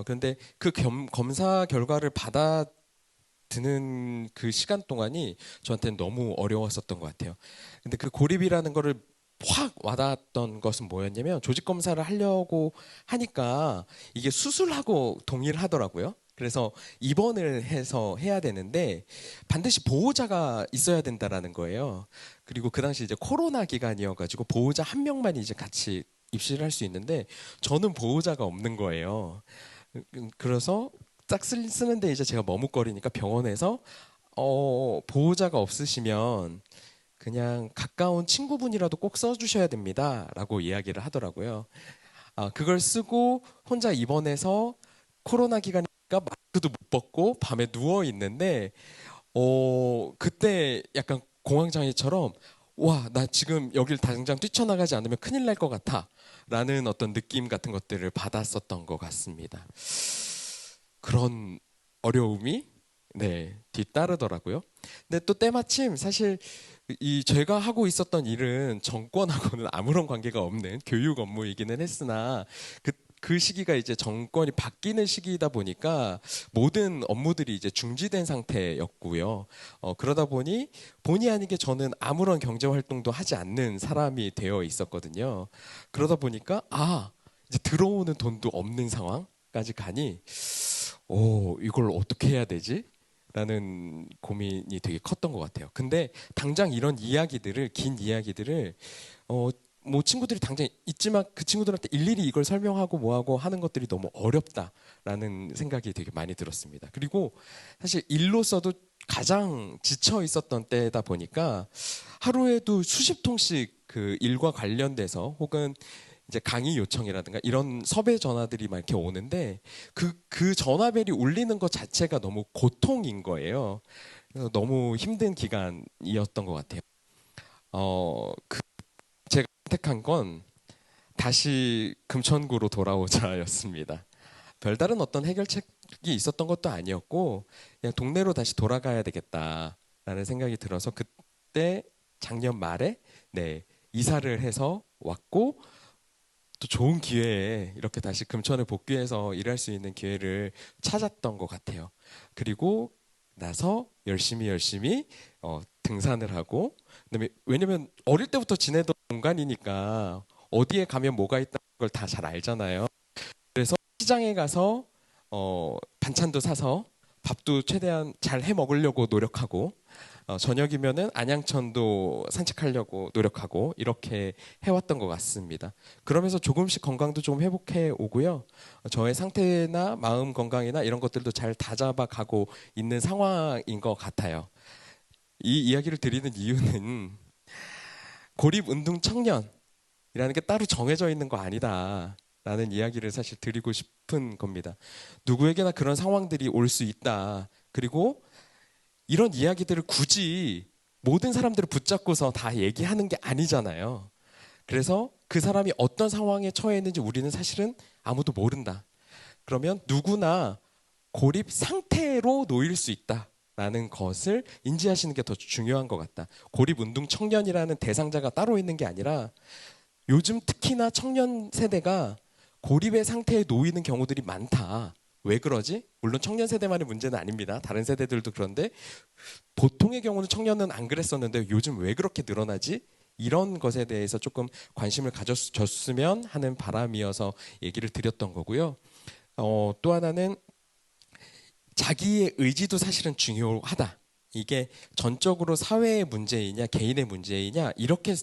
그런데 그 검사 결과를 받아드는 그 시간 동안이 저한테는 너무 어려웠었던 것 같아요. 근데 그 고립이라는 거를 확 와닿았던 것은 뭐였냐면 조직 검사를 하려고 하니까 이게 수술하고 동일하더라고요. 그래서 입원을 해서 해야 되는데 반드시 보호자가 있어야 된다라는 거예요. 그리고 그 당시 이제 코로나 기간이어가지고 보호자 한 명만 이제 같이 입실을 할 수 있는데 저는 보호자가 없는 거예요. 그래서 딱 쓰는데 이제 제가 머뭇거리니까 병원에서 보호자가 없으시면 그냥 가까운 친구분이라도 꼭 써주셔야 됩니다라고 이야기를 하더라고요. 그걸 쓰고 혼자 입원해서 코로나 기간이니까 마스크도 못 벗고 밤에 누워 있는데 그때 약간 공황장애처럼 와, 나 지금 여길 당장 뛰쳐나가지 않으면 큰일 날 것 같아 라는 어떤 느낌 같은 것들을 받았었던 것 같습니다. 그런 어려움이 뒤따르더라고요. 근데 또 때마침 사실 제가 하고 있었던 일은 정권하고는 아무런 관계가 없는 교육 업무이기는 했으나 그 시기가 이제 정권이 바뀌는 시기이다 보니까 모든 업무들이 이제 중지된 상태였고요. 그러다 보니 본의 아니게 저는 아무런 경제 활동도 하지 않는 사람이 되어 있었거든요. 그러다 보니까 이제 들어오는 돈도 없는 상황까지 가니 이걸 어떻게 해야 되지? 라는 고민이 되게 컸던 것 같아요. 근데 당장 이런 이야기들을 긴 이야기들을 뭐 친구들이 당장 있지만 그 친구들한테 일일이 이걸 설명하고 뭐하고 하는 것들이 너무 어렵다라는 생각이 되게 많이 들었습니다. 그리고 사실 일로서도 가장 지쳐 있었던 때다 보니까 하루에도 수십 통씩 그 일과 관련돼서 혹은 이제 강의 요청이라든가 이런 섭외 전화들이 막 이렇게 오는데 그 전화벨이 울리는 것 자체가 너무 고통인 거예요. 그래서 너무 힘든 기간이었던 것 같아요. 제가 선택한 건 다시 금천구로 돌아오자였습니다. 별다른 어떤 해결책이 있었던 것도 아니었고 그냥 동네로 다시 돌아가야 되겠다라는 생각이 들어서 그때 작년 말에 이사를 해서 왔고 또 좋은 기회에 이렇게 다시 금천에 복귀해서 일할 수 있는 기회를 찾았던 것 같아요. 그리고 나서 열심히 등산을 하고 그다음에 왜냐면 어릴 때부터 지내던 공간이니까 어디에 가면 뭐가 있다는 걸 다 잘 알잖아요. 그래서 시장에 가서 반찬도 사서 밥도 최대한 잘 해 먹으려고 노력하고 저녁이면은 안양천도 산책하려고 노력하고 이렇게 해왔던 것 같습니다. 그러면서 조금씩 건강도 좀 회복해 오고요. 저의 상태나 마음 건강이나 이런 것들도 잘 다잡아 가고 있는 상황인 것 같아요. 이 이야기를 드리는 이유는 고립운동 청년이라는 게 따로 정해져 있는 거 아니다. 라는 이야기를 사실 드리고 싶은 겁니다. 누구에게나 그런 상황들이 올 수 있다. 그리고 이런 이야기들을 굳이 모든 사람들을 붙잡고서 다 얘기하는 게 아니잖아요. 그래서 그 사람이 어떤 상황에 처해 있는지 우리는 사실은 아무도 모른다. 그러면 누구나 고립 상태로 놓일 수 있다라는 것을 인지하시는 게 더 중요한 것 같다. 고립 운동 청년이라는 대상자가 따로 있는 게 아니라 요즘 특히나 청년 세대가 고립의 상태에 놓이는 경우들이 많다. 왜 그러지? 물론 청년 세대만의 문제는 아닙니다. 다른 세대들도 그런데 보통의 경우는 청년은 안 그랬었는데 요즘 왜 그렇게 늘어나지? 이런 것에 대해서 조금 관심을 가져줬으면 하는 바람이어서 얘기를 드렸던 거고요. 또 하나는 자기의 의지도 사실은 중요하다. 이게 전적으로 사회의 문제이냐 개인의 문제이냐 이렇게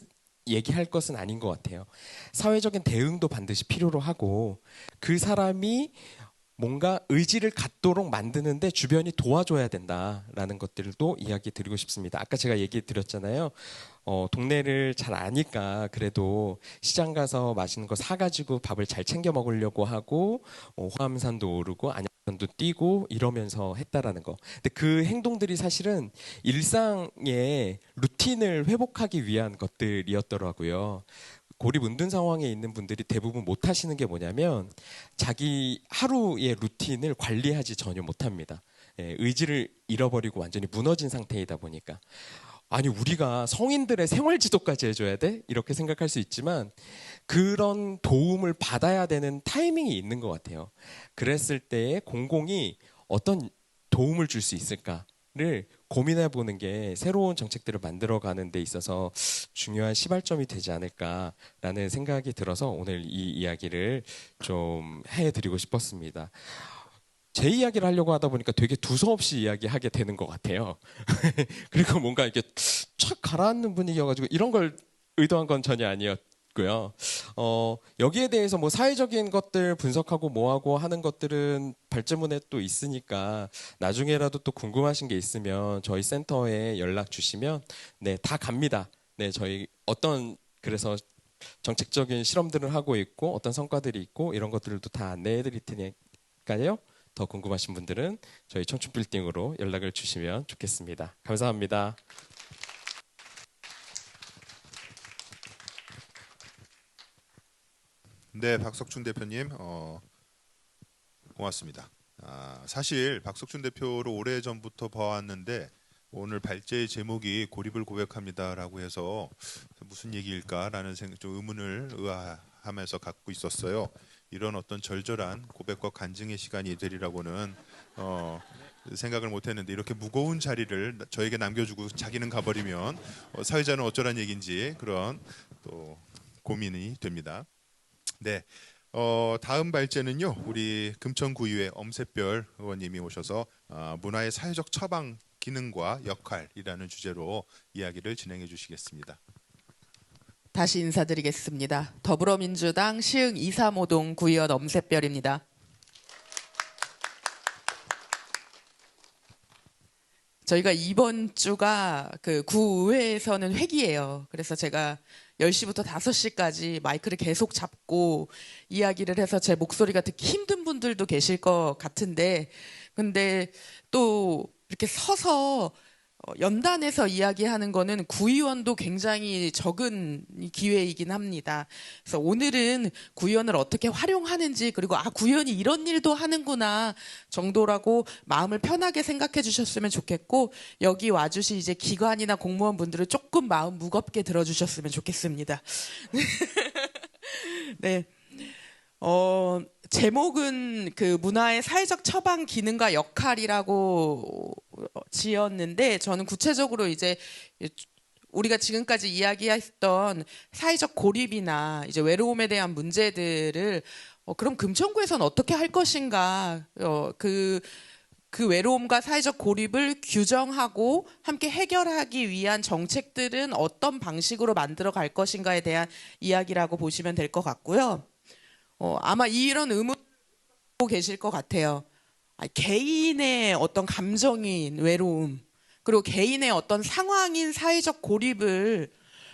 얘기할 것은 아닌 것 같아요. 사회적인 대응도 반드시 필요로 하고 그 사람이 뭔가 의지를 갖도록 만드는데 주변이 도와줘야 된다라는 것들도 이야기 드리고 싶습니다. 아까 제가 얘기 드렸잖아요. 동네를 잘 아니까 그래도 시장 가서 맛있는 거 사가지고 밥을 잘 챙겨 먹으려고 하고 호암산도 오르고 안양산도 뛰고 이러면서 했다라는 거. 근데 그 행동들이 사실은 일상의 루틴을 회복하기 위한 것들이었더라고요. 고립 은둔 상황에 있는 분들이 대부분 못 하시는 게 뭐냐면 자기 하루의 루틴을 관리하지 전혀 못합니다. 의지를 잃어버리고 완전히 무너진 상태이다 보니까 아니 우리가 성인들의 생활 지도까지 해줘야 돼? 이렇게 생각할 수 있지만 그런 도움을 받아야 되는 타이밍이 있는 것 같아요. 그랬을 때 공공이 어떤 도움을 줄 수 있을까를 고민해 보는 게 새로운 정책들을 만들어가는 데 있어서 중요한 시발점이 되지 않을까라는 생각이 들어서 오늘 이 이야기를 좀 해드리고 싶었습니다. 제 이야기를 하려고 하다 보니까 되게 두서없이 이야기하게 되는 것 같아요. 그리고 뭔가 이렇게 촥 가라앉는 분위기여가지고 이런 걸 의도한 건 전혀 아니었고요. 여기에 대해서 뭐 사회적인 것들 분석하고 뭐하고 하는 것들은 발제문에 또 있으니까 나중에라도 또 궁금하신 게 있으면 저희 센터에 연락 주시면 네, 다 갑니다. 네, 저희 그래서 정책적인 실험들을 하고 있고 어떤 성과들이 있고 이런 것들도 다 안내해 드릴 테니까요. 더 궁금하신 분들은 저희 청춘빌딩으로 연락을 주시면 좋겠습니다. 감사합니다. 네, 박석준 대표님, 고맙습니다. 사실 박석준 대표를 오래전부터 봐왔는데 오늘 발제의 제목이 고립을 고백합니다라고 해서 무슨 얘기일까라는 좀 의문을 의아하면서 갖고 있었어요. 이런 어떤 절절한 고백과 간증의 시간이 되리라고는 생각을 못했는데 이렇게 무거운 자리를 저에게 남겨주고 자기는 가버리면 사회자는 어쩌란 얘기인지 그런 또 고민이 됩니다. 네, 다음 발제는요. 우리 금천구의회 엄새별 의원님이 오셔서 문화의 사회적 처방 기능과 역할이라는 주제로 이야기를 진행해 주시겠습니다. 다시 인사드리겠습니다. 더불어민주당 시흥 235동 구의원 엄새별입니다. 저희가 이번 주가 그 구의회에서는 회기예요. 그래서 제가 10시부터 5시까지 마이크를 계속 잡고 이야기를 해서 제 목소리가 듣기 힘든 분들도 계실 것 같은데 근데 또 이렇게 서서 연단해서 이야기하는 거는 구의원도 굉장히 적은 기회이긴 합니다. 그래서 오늘은 구의원을 어떻게 활용하는지 그리고 구의원이 이런 일도 하는구나 정도라고 마음을 편하게 생각해 주셨으면 좋겠고 여기 와주신 이제 기관이나 공무원분들을 조금 마음 무겁게 들어주셨으면 좋겠습니다. 네. 제목은 그 문화의 사회적 처방 기능과 역할이라고 지었는데 저는 구체적으로 이제 우리가 지금까지 이야기했던 사회적 고립이나 이제 외로움에 대한 문제들을 그럼 금천구에서는 어떻게 할 것인가 그 외로움과 사회적 고립을 규정하고 함께 해결하기 위한 정책들은 어떤 방식으로 만들어 갈 것인가에 대한 이야기라고 보시면 될 것 같고요. 아마 이런 의문을 갖고 계실 것 같아요. 개인의 어떤 감정인 외로움, 그리고 개인의 어떤 상황인 사회적 고립을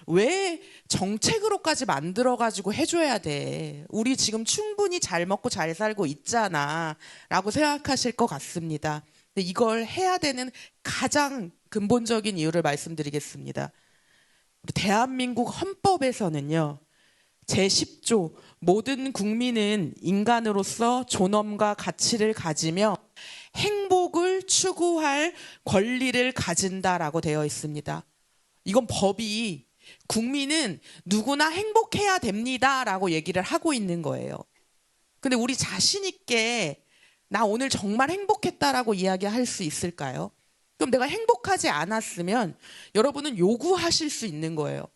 왜 정책으로까지 만들어가지고 해줘야 돼? 우리 지금 충분히 잘 먹고 잘 살고 있잖아. 라고 생각하실 것 같습니다. 근데 이걸 해야 되는 가장 근본적인 이유를 말씀드리겠습니다. 우리 대한민국 헌법에서는요. 제10조 모든 국민은 인간으로서 존엄과 가치를 가지며 행복을 추구할 권리를 가진다라고 되어 있습니다. 이건 법이 국민은 누구나 행복해야 됩니다라고 얘기를 하고 있는 거예요. 근데 우리 자신 있게 나 오늘 정말 행복했다라고 이야기할 수 있을까요? 그럼 내가 행복하지 않았으면 여러분은 요구하실 수 있는 거예요.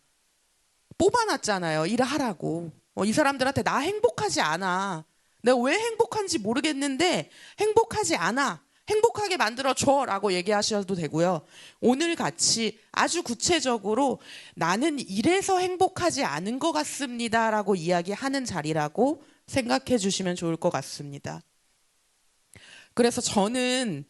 뽑아놨잖아요. 일하라고. 이 사람들한테 나 행복하지 않아. 내가 왜 행복한지 모르겠는데 행복하지 않아. 행복하게 만들어줘라고 얘기하셔도 되고요. 오늘 같이 아주 구체적으로 나는 이래서 행복하지 않은 것 같습니다라고 이야기하는 자리라고 생각해 주시면 좋을 것 같습니다. 그래서 저는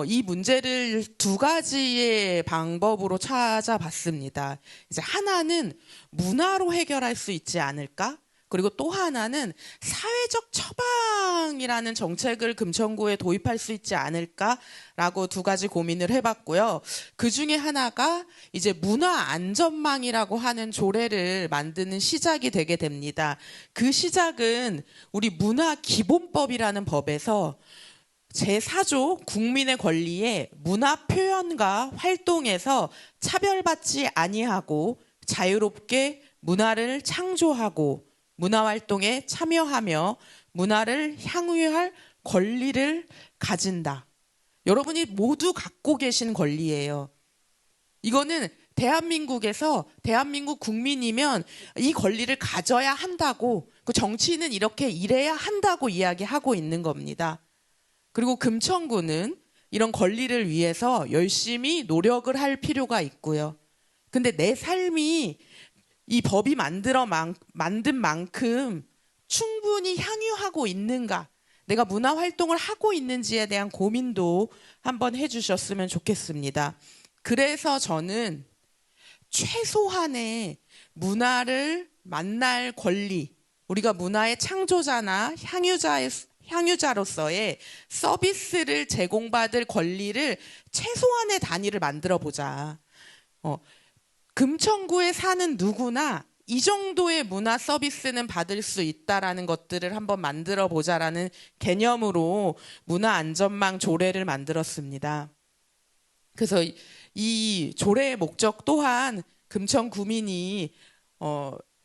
이 문제를 두 가지의 방법으로 찾아봤습니다. 이제 하나는 문화로 해결할 수 있지 않을까? 그리고 또 하나는 사회적 처방이라는 정책을 금천구에 도입할 수 있지 않을까라고 두 가지 고민을 해봤고요. 그 중에 하나가 이제 문화안전망이라고 하는 조례를 만드는 시작이 되게 됩니다. 그 시작은 우리 문화기본법이라는 법에서 제4조 국민의 권리에 문화 표현과 활동에서 차별받지 아니하고 자유롭게 문화를 창조하고 문화활동에 참여하며 문화를 향유할 권리를 가진다. 여러분이 모두 갖고 계신 권리예요. 이거는 대한민국에서 대한민국 국민이면 이 권리를 가져야 한다고, 그 정치인은 이렇게 일해야 한다고 이야기하고 있는 겁니다. 그리고 금천구는 이런 권리를 위해서 열심히 노력을 할 필요가 있고요. 근데 내 삶이 이 법이 만든 만큼 충분히 향유하고 있는가, 내가 문화활동을 하고 있는지에 대한 고민도 한번 해주셨으면 좋겠습니다. 그래서 저는 최소한의 문화를 만날 권리, 우리가 문화의 창조자나 향유자로서의 서비스를 제공받을 권리를 최소한의 단위를 만들어 보자. 금천구에 사는 누구나 이 정도의 문화 서비스는 받을 수 있다라는 것들을 한번 만들어 보자라는 개념으로 문화안전망 조례를 만들었습니다. 그래서 이 조례의 목적 또한 금천구민이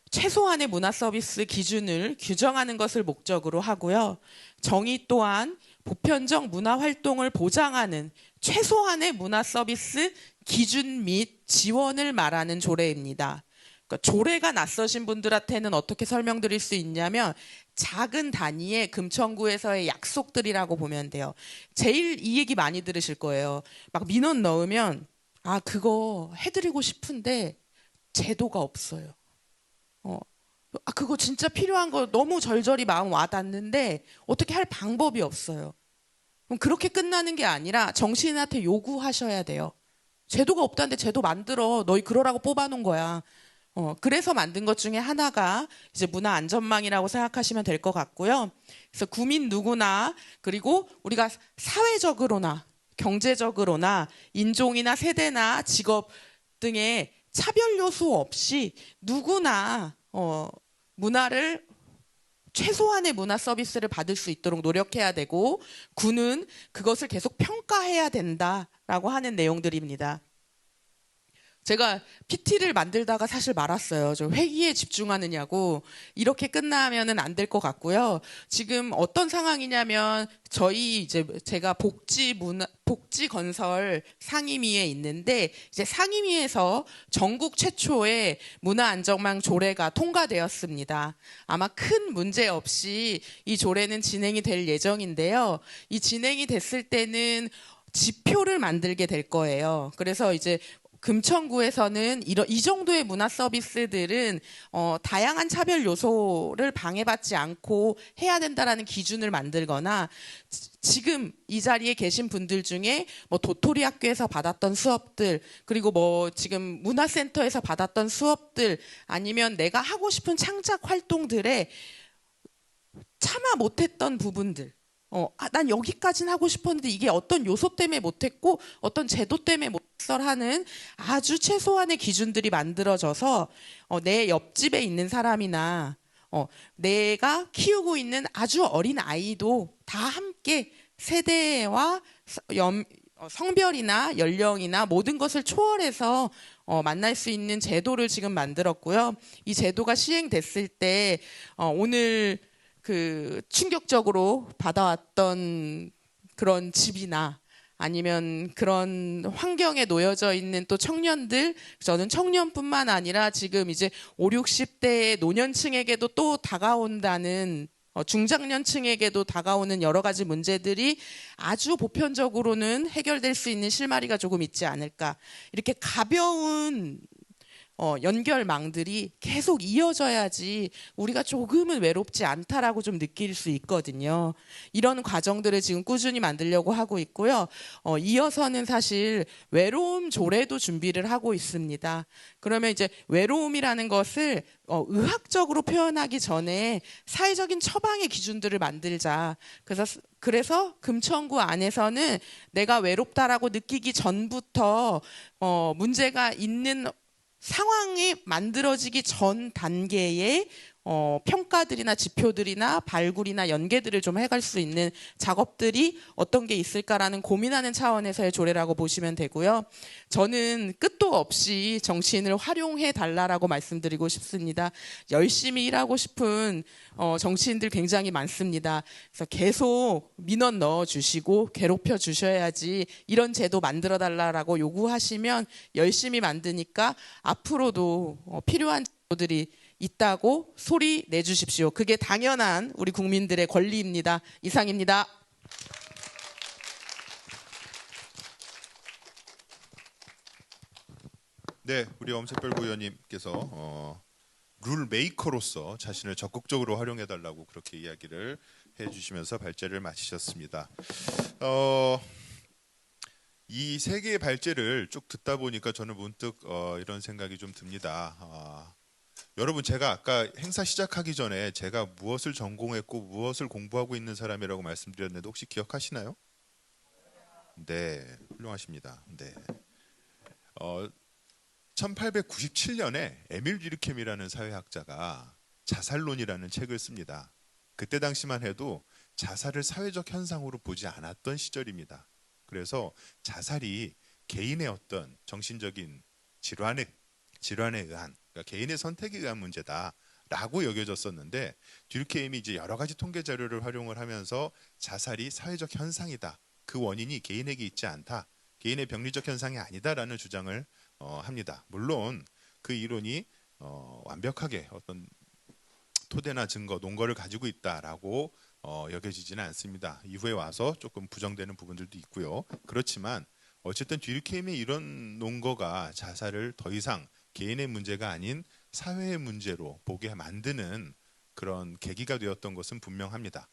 최소한의 문화 서비스 기준을 규정하는 것을 목적으로 하고요. 정의 또한 보편적 문화 활동을 보장하는 최소한의 문화 서비스 기준 및 지원을 말하는 조례입니다. 그러니까 조례가 낯서신 분들한테는 어떻게 설명드릴 수 있냐면 작은 단위의 금천구에서의 약속들이라고 보면 돼요. 제일 이 얘기 많이 들으실 거예요. 막 민원 넣으면 그거 해드리고 싶은데 제도가 없어요. 그거 진짜 필요한 거 너무 절절히 마음 와닿는데 어떻게 할 방법이 없어요. 그럼 그렇게 끝나는 게 아니라 정치인한테 요구하셔야 돼요. 제도가 없다는데 제도 만들어. 너희 그러라고 뽑아놓은 거야. 그래서 만든 것 중에 하나가 이제 문화안전망이라고 생각하시면 될 것 같고요. 그래서 구민 누구나, 그리고 우리가 사회적으로나 경제적으로나 인종이나 세대나 직업 등의 차별 요소 없이 누구나 문화를 최소한의 문화 서비스를 받을 수 있도록 노력해야 되고, 구는 그것을 계속 평가해야 된다라고 하는 내용들입니다. 제가 PT를 만들다가 사실 말았어요. 저 회의에 집중하느냐고. 이렇게 끝나면은 안 될 것 같고요. 지금 어떤 상황이냐면 제가 복지 건설 상임위에 있는데, 이제 상임위에서 전국 최초의 문화안전망 조례가 통과되었습니다. 아마 큰 문제 없이 이 조례는 진행이 될 예정인데요. 이 진행이 됐을 때는 지표를 만들게 될 거예요. 그래서 이제 금천구에서는 이 정도의 문화 서비스들은 다양한 차별 요소를 방해받지 않고 해야 된다라는 기준을 만들거나, 지금 이 자리에 계신 분들 중에 도토리 학교에서 받았던 수업들, 그리고 지금 문화센터에서 받았던 수업들, 아니면 내가 하고 싶은 창작 활동들에 참아 못했던 부분들, 난 여기까지는 하고 싶었는데 이게 어떤 요소 때문에 못했고 어떤 제도 때문에 못했어라는 아주 최소한의 기준들이 만들어져서 내 옆집에 있는 사람이나 내가 키우고 있는 아주 어린 아이도 다 함께 세대와 성별이나 연령이나 모든 것을 초월해서 만날 수 있는 제도를 지금 만들었고요. 이 제도가 시행됐을 때 오늘 그 충격적으로 받아왔던 그런 집이나 아니면 그런 환경에 놓여져 있는 또 청년들, 저는 청년뿐만 아니라 지금 이제 5, 60대의 노년층에게도 또 다가온다는 중장년층에게도 다가오는 여러 가지 문제들이 아주 보편적으로는 해결될 수 있는 실마리가 조금 있지 않을까. 이렇게 가벼운 연결망들이 계속 이어져야지 우리가 조금은 외롭지 않다라고 좀 느낄 수 있거든요. 이런 과정들을 지금 꾸준히 만들려고 하고 있고요. 이어서는 사실 외로움 조례도 준비를 하고 있습니다. 그러면 이제 외로움이라는 것을 의학적으로 표현하기 전에 사회적인 처방의 기준들을 만들자. 그래서 금천구 안에서는 내가 외롭다라고 느끼기 전부터 문제가 있는 상황이 만들어지기 전 단계에 평가들이나 지표들이나 발굴이나 연계들을 좀 해갈 수 있는 작업들이 어떤 게 있을까라는 고민하는 차원에서의 조례라고 보시면 되고요. 저는 끝도 없이 정치인을 활용해 달라라고 말씀드리고 싶습니다. 열심히 일하고 싶은 정치인들 굉장히 많습니다. 그래서 계속 민원 넣어주시고 괴롭혀 주셔야지 이런 제도 만들어 달라라고 요구하시면 열심히 만드니까 앞으로도 필요한 제도들이 있다고 소리 내주십시오. 그게 당연한 우리 국민들의 권리입니다. 이상입니다. 네, 우리 엄색별 의원님께서 룰 메이커로서 자신을 적극적으로 활용해달라고 그렇게 이야기를 해주시면서 발제를 마치셨습니다. 이 세 개의 발제를 쭉 듣다 보니까 저는 문득 이런 생각이 좀 듭니다. 여러분, 제가 아까 행사 시작하기 전에 제가 무엇을 전공했고 무엇을 공부하고 있는 사람이라고 말씀드렸는데 혹시 기억하시나요? 네, 훌륭하십니다. 네. 1897년에 에밀 듀르켐이라는 사회학자가 자살론이라는 책을 씁니다. 그때 당시만 해도 자살을 사회적 현상으로 보지 않았던 시절입니다. 그래서 자살이 개인의 어떤 정신적인 질환에 의한, 그러니까 개인의 선택에 의한 문제다라고 여겨졌었는데, 듀르케임이 이제 여러 가지 통계 자료를 활용을 하면서 자살이 사회적 현상이다, 그 원인이 개인에게 있지 않다, 개인의 병리적 현상이 아니다라는 주장을 합니다. 물론 그 이론이 완벽하게 어떤 토대나 증거, 논거를 가지고 있다라고 여겨지지는 않습니다. 이후에 와서 조금 부정되는 부분들도 있고요. 그렇지만 어쨌든 듀르케임의 이런 논거가 자살을 더 이상 개인의 문제가 아닌 사회의 문제로 보게 만드는 그런 계기가 되었던 것은 분명합니다.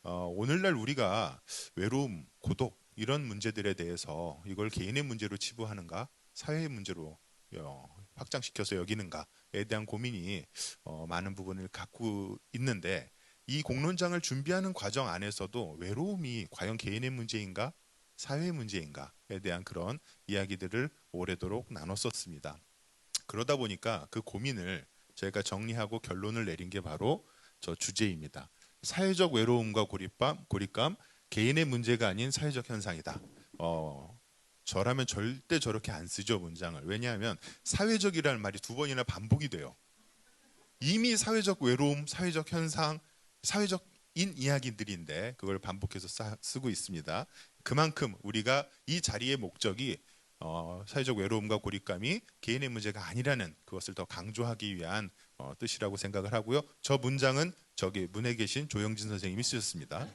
오늘날 우리가 외로움, 고독 이런 문제들에 대해서 이걸 개인의 문제로 치부하는가, 사회의 문제로 확장시켜서 여기는가에 대한 고민이 많은 부분을 갖고 있는데, 이 공론장을 준비하는 과정 안에서도 외로움이 과연 개인의 문제인가, 사회의 문제인가에 대한 그런 이야기들을 오래도록 나눴었습니다. 그러다 보니까 그 고민을 저희가 정리하고 결론을 내린 게 바로 저 주제입니다. 사회적 외로움과 고립감, 개인의 문제가 아닌 사회적 현상이다. 저라면 절대 저렇게 안 쓰죠, 문장을. 왜냐하면 사회적이라는 말이 두 번이나 반복이 돼요. 이미 사회적 외로움, 사회적 현상, 사회적인 이야기들인데 그걸 반복해서 쓰고 있습니다. 그만큼 우리가 이 자리의 목적이 사회적 외로움과 고립감이 개인의 문제가 아니라는 그것을 더 강조하기 위한 뜻이라고 생각을 하고요. 저 문장은 저기 문에 계신 조영진 선생님이 쓰셨습니다.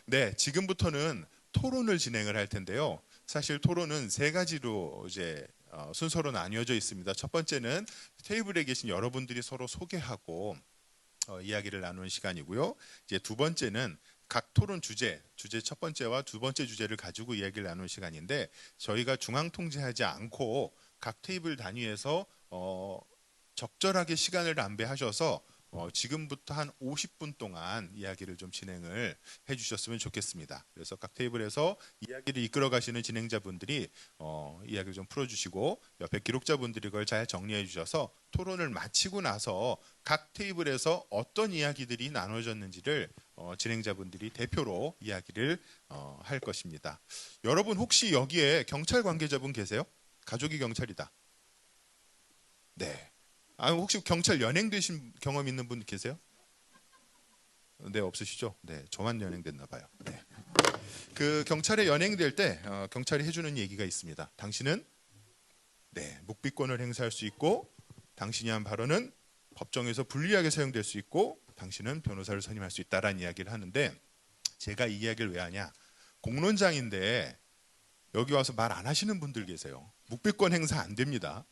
네, 지금부터는 토론을 진행을 할 텐데요. 사실 토론은 세 가지로 이제 순서로 나뉘어져 있습니다. 첫 번째는 테이블에 계신 여러분들이 서로 소개하고 이야기를 나누는 시간이고요. 이제 두 번째는 각 토론 주제 첫 번째와 두 번째 주제를 가지고 이야기를 나누는 시간인데, 저희가 중앙 통제하지 않고 각 테이블 단위에서 적절하게 시간을 안배하셔서 지금부터 한 50분 동안 이야기를 좀 진행을 해주셨으면 좋겠습니다. 그래서 각 테이블에서 이야기를 이끌어 가시는 진행자분들이 이야기를 좀 풀어주시고, 옆에 기록자분들이 그걸 잘 정리해 주셔서 토론을 마치고 나서 각 테이블에서 어떤 이야기들이 나눠졌는지를 진행자분들이 대표로 이야기를 할 것입니다. 여러분, 혹시 여기에 경찰 관계자분 계세요? 가족이 경찰이다. 네. 혹시 경찰 연행되신 경험 있는 분 계세요? 네, 없으시죠? 네, 저만 연행됐나 봐요. 네. 그 경찰에 연행될 때 경찰이 해주는 얘기가 있습니다. 당신은 묵비권을 행사할 수 있고, 당신이 한 발언은 법정에서 불리하게 사용될 수 있고, 당신은 변호사를 선임할 수 있다라는 이야기를 하는데, 제가 이 이야기를 왜 하냐? 공론장인데 여기 와서 말 안 하시는 분들 계세요. 묵비권 행사 안 됩니다.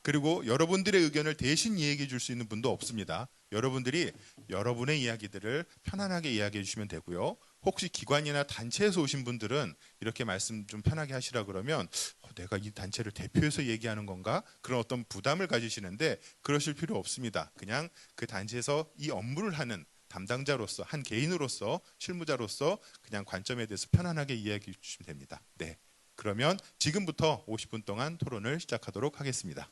그리고 여러분들의 의견을 대신 이야기해 줄 수 있는 분도 없습니다. 여러분들이 여러분의 이야기들을 편안하게 이야기해 주시면 되고요. 혹시 기관이나 단체에서 오신 분들은 이렇게 말씀 좀 편하게 하시라 그러면 내가 이 단체를 대표해서 얘기하는 건가? 그런 어떤 부담을 가지시는데 그러실 필요 없습니다. 그냥 그 단체에서 이 업무를 하는 담당자로서, 한 개인으로서, 실무자로서 그냥 관점에 대해서 편안하게 이야기해 주시면 됩니다. 네. 그러면 지금부터 50분 동안 토론을 시작하도록 하겠습니다.